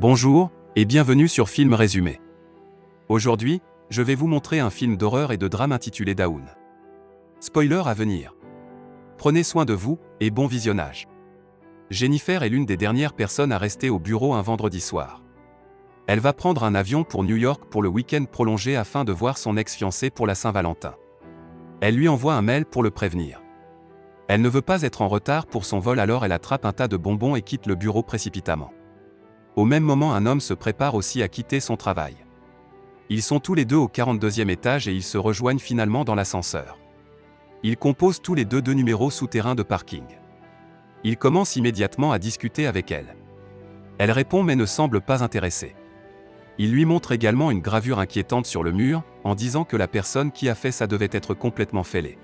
Bonjour, et bienvenue sur Film Résumé. Aujourd'hui, je vais vous montrer un film d'horreur et de drame intitulé Dawn. Spoiler à venir. Prenez soin de vous, et bon visionnage. Jennifer est l'une des dernières personnes à rester au bureau un vendredi soir. Elle va prendre un avion pour New York pour le week-end prolongé afin de voir son ex-fiancé pour la Saint-Valentin. Elle lui envoie un mail pour le prévenir. Elle ne veut pas être en retard pour son vol, alors elle attrape un tas de bonbons et quitte le bureau précipitamment. Au même moment, un homme se prépare aussi à quitter son travail. Ils sont tous les deux au 42e étage et ils se rejoignent finalement dans l'ascenseur. Ils composent tous les deux numéros souterrains de parking. Il commence immédiatement à discuter avec elle. Elle répond mais ne semble pas intéressée. Il lui montre également une gravure inquiétante sur le mur, en disant que la personne qui a fait ça devait être complètement fêlée.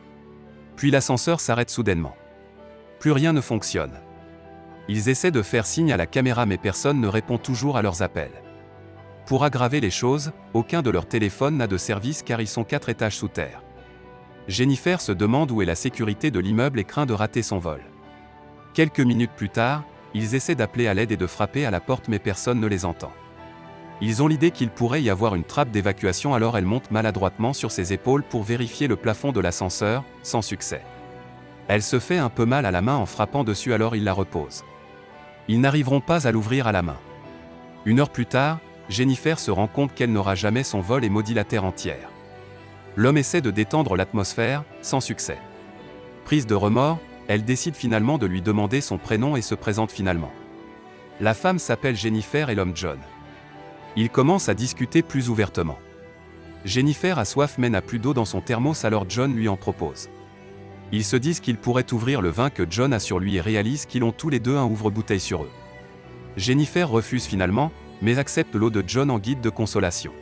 Puis l'ascenseur s'arrête soudainement. Plus rien ne fonctionne. Ils essaient de faire signe à la caméra mais personne ne répond toujours à leurs appels. Pour aggraver les choses, aucun de leurs téléphones n'a de service car ils sont 4 étages sous terre. Jennifer se demande où est la sécurité de l'immeuble et craint de rater son vol. Quelques minutes plus tard, ils essaient d'appeler à l'aide et de frapper à la porte mais personne ne les entend. Ils ont l'idée qu'il pourrait y avoir une trappe d'évacuation, alors elle monte maladroitement sur ses épaules pour vérifier le plafond de l'ascenseur, sans succès. Elle se fait un peu mal à la main en frappant dessus, alors ils la reposent. Ils n'arriveront pas à l'ouvrir à la main. 1 heure plus tard, Jennifer se rend compte qu'elle n'aura jamais son vol et maudit la terre entière. L'homme essaie de détendre l'atmosphère, sans succès. Prise de remords, elle décide finalement de lui demander son prénom et se présente finalement. La femme s'appelle Jennifer et l'homme John. Ils commencent à discuter plus ouvertement. Jennifer a soif mais n'a plus d'eau dans son thermos, alors John lui en propose. Ils se disent qu'ils pourraient ouvrir le vin que John a sur lui et réalisent qu'ils ont tous les deux un ouvre-bouteille sur eux. Jennifer refuse finalement, mais accepte l'eau de John en guide de consolation.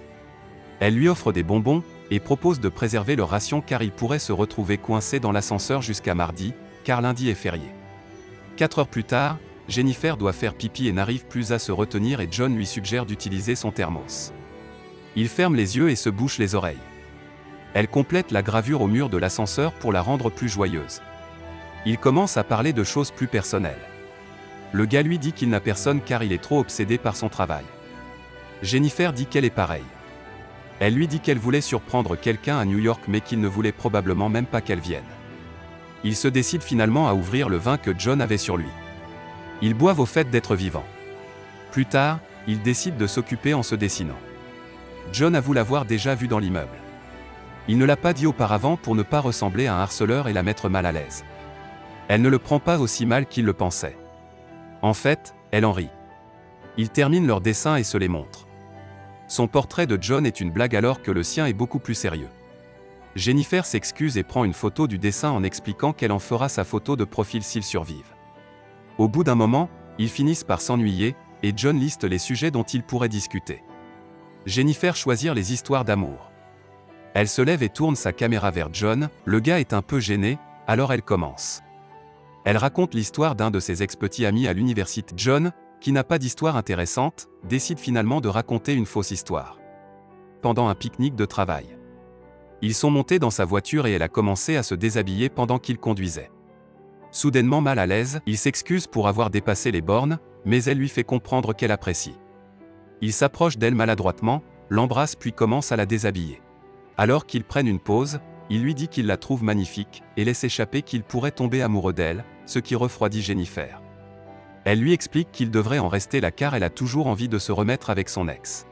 Elle lui offre des bonbons, et propose de préserver leur ration car ils pourraient se retrouver coincés dans l'ascenseur jusqu'à mardi, car lundi est férié. 4 heures plus tard, Jennifer doit faire pipi et n'arrive plus à se retenir et John lui suggère d'utiliser son thermos. Il ferme les yeux et se bouche les oreilles. Elle complète la gravure au mur de l'ascenseur pour la rendre plus joyeuse. Il commence à parler de choses plus personnelles. Le gars lui dit qu'il n'a personne car il est trop obsédé par son travail. Jennifer dit qu'elle est pareille. Elle lui dit qu'elle voulait surprendre quelqu'un à New York mais qu'il ne voulait probablement même pas qu'elle vienne. Ils se décident finalement à ouvrir le vin que John avait sur lui. Ils boivent au fait d'être vivants. Plus tard, ils décident de s'occuper en se dessinant. John avoue l'avoir déjà vu dans l'immeuble. Il ne l'a pas dit auparavant pour ne pas ressembler à un harceleur et la mettre mal à l'aise. Elle ne le prend pas aussi mal qu'il le pensait. En fait, elle en rit. Ils terminent leur dessin et se les montrent. Son portrait de John est une blague alors que le sien est beaucoup plus sérieux. Jennifer s'excuse et prend une photo du dessin en expliquant qu'elle en fera sa photo de profil s'ils survivent. Au bout d'un moment, ils finissent par s'ennuyer, et John liste les sujets dont ils pourraient discuter. Jennifer choisit les histoires d'amour. Elle se lève et tourne sa caméra vers John, le gars est un peu gêné, alors elle commence. Elle raconte l'histoire d'un de ses ex-petits amis à l'université. John, qui n'a pas d'histoire intéressante, décide finalement de raconter une fausse histoire. Pendant un pique-nique de travail. Ils sont montés dans sa voiture et elle a commencé à se déshabiller pendant qu'il conduisait. Soudainement mal à l'aise, il s'excuse pour avoir dépassé les bornes, mais elle lui fait comprendre qu'elle apprécie. Il s'approche d'elle maladroitement, l'embrasse puis commence à la déshabiller. Alors qu'ils prennent une pause, il lui dit qu'il la trouve magnifique, et laisse échapper qu'il pourrait tomber amoureux d'elle, ce qui refroidit Jennifer. Elle lui explique qu'il devrait en rester là car elle a toujours envie de se remettre avec son ex.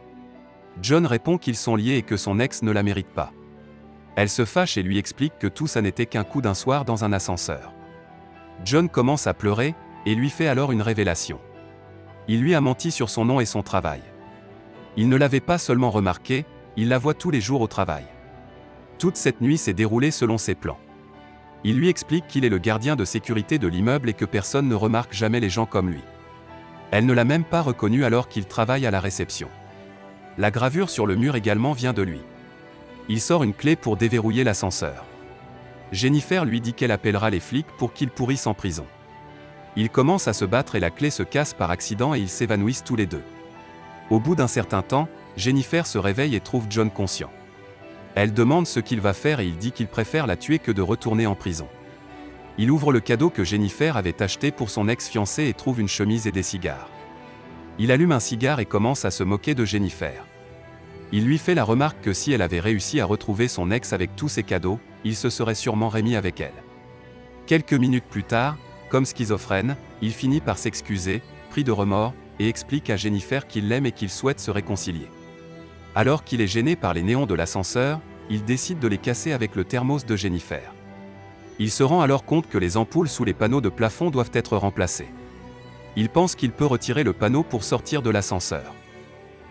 John répond qu'ils sont liés et que son ex ne la mérite pas. Elle se fâche et lui explique que tout ça n'était qu'un coup d'un soir dans un ascenseur. John commence à pleurer, et lui fait alors une révélation. Il lui a menti sur son nom et son travail. Il ne l'avait pas seulement remarqué, il la voit tous les jours au travail. Toute cette nuit s'est déroulée selon ses plans. Il lui explique qu'il est le gardien de sécurité de l'immeuble et que personne ne remarque jamais les gens comme lui. Elle ne l'a même pas reconnu alors qu'il travaille à la réception. La gravure sur le mur également vient de lui. Il sort une clé pour déverrouiller l'ascenseur. Jennifer lui dit qu'elle appellera les flics pour qu'ils pourrissent en prison. Ils commencent à se battre et la clé se casse par accident et ils s'évanouissent tous les deux. Au bout d'un certain temps, Jennifer se réveille et trouve John conscient. Elle demande ce qu'il va faire et il dit qu'il préfère la tuer que de retourner en prison. Il ouvre le cadeau que Jennifer avait acheté pour son ex-fiancé et trouve une chemise et des cigares. Il allume un cigare et commence à se moquer de Jennifer. Il lui fait la remarque que si elle avait réussi à retrouver son ex avec tous ses cadeaux, il se serait sûrement remis avec elle. Quelques minutes plus tard, comme schizophrène, il finit par s'excuser, pris de remords, et explique à Jennifer qu'il l'aime et qu'il souhaite se réconcilier. Alors qu'il est gêné par les néons de l'ascenseur, il décide de les casser avec le thermos de Jennifer. Il se rend alors compte que les ampoules sous les panneaux de plafond doivent être remplacées. Il pense qu'il peut retirer le panneau pour sortir de l'ascenseur.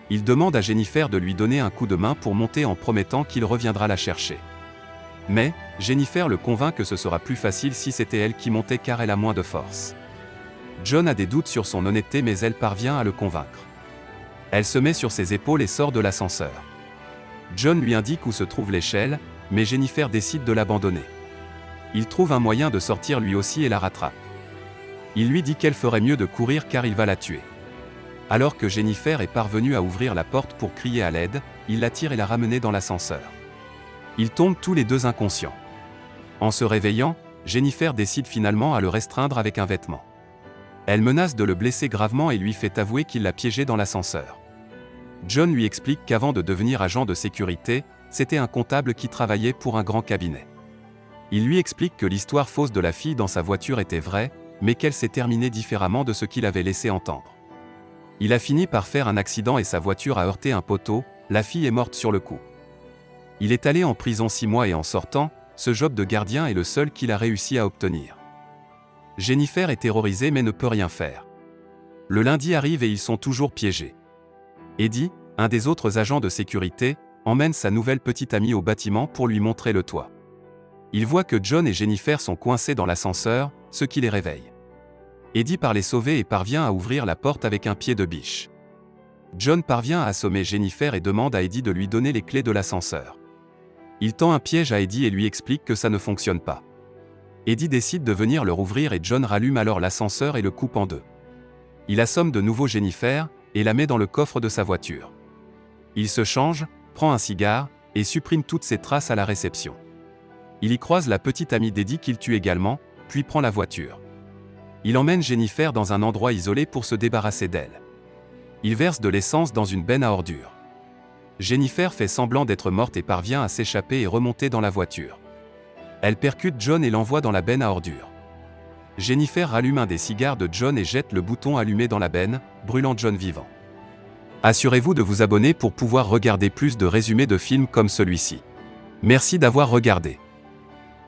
Il demande à Jennifer de lui donner un coup de main pour monter en promettant qu'il reviendra la chercher. Mais, Jennifer le convainc que ce sera plus facile si c'était elle qui montait car elle a moins de force. John a des doutes sur son honnêteté mais elle parvient à le convaincre. Elle se met sur ses épaules et sort de l'ascenseur. John lui indique où se trouve l'échelle, mais Jennifer décide de l'abandonner. Il trouve un moyen de sortir lui aussi et la rattrape. Il lui dit qu'elle ferait mieux de courir car il va la tuer. Alors que Jennifer est parvenue à ouvrir la porte pour crier à l'aide, il la tire et la ramène dans l'ascenseur. Ils tombent tous les deux inconscients. En se réveillant, Jennifer décide finalement à le restreindre avec un vêtement. Elle menace de le blesser gravement et lui fait avouer qu'il l'a piégé dans l'ascenseur. John lui explique qu'avant de devenir agent de sécurité, c'était un comptable qui travaillait pour un grand cabinet. Il lui explique que l'histoire fausse de la fille dans sa voiture était vraie, mais qu'elle s'est terminée différemment de ce qu'il avait laissé entendre. Il a fini par faire un accident et sa voiture a heurté un poteau, la fille est morte sur le coup. Il est allé en prison 6 mois et en sortant, ce job de gardien est le seul qu'il a réussi à obtenir. Jennifer est terrorisée mais ne peut rien faire. Le lundi arrive et ils sont toujours piégés. Eddie, un des autres agents de sécurité, emmène sa nouvelle petite amie au bâtiment pour lui montrer le toit. Il voit que John et Jennifer sont coincés dans l'ascenseur, ce qui les réveille. Eddie part les sauver et parvient à ouvrir la porte avec un pied de biche. John parvient à assommer Jennifer et demande à Eddie de lui donner les clés de l'ascenseur. Il tend un piège à Eddie et lui explique que ça ne fonctionne pas. Eddie décide de venir le rouvrir et John rallume alors l'ascenseur et le coupe en deux. Il assomme de nouveau Jennifer et la met dans le coffre de sa voiture. Il se change, prend un cigare et supprime toutes ses traces à la réception. Il y croise la petite amie d'Eddie qu'il tue également, puis prend la voiture. Il emmène Jennifer dans un endroit isolé pour se débarrasser d'elle. Il verse de l'essence dans une benne à ordures. Jennifer fait semblant d'être morte et parvient à s'échapper et remonter dans la voiture. Elle percute John et l'envoie dans la benne à ordures. Jennifer rallume un des cigares de John et jette le bouton allumé dans la benne, brûlant John vivant. Assurez-vous de vous abonner pour pouvoir regarder plus de résumés de films comme celui-ci. Merci d'avoir regardé.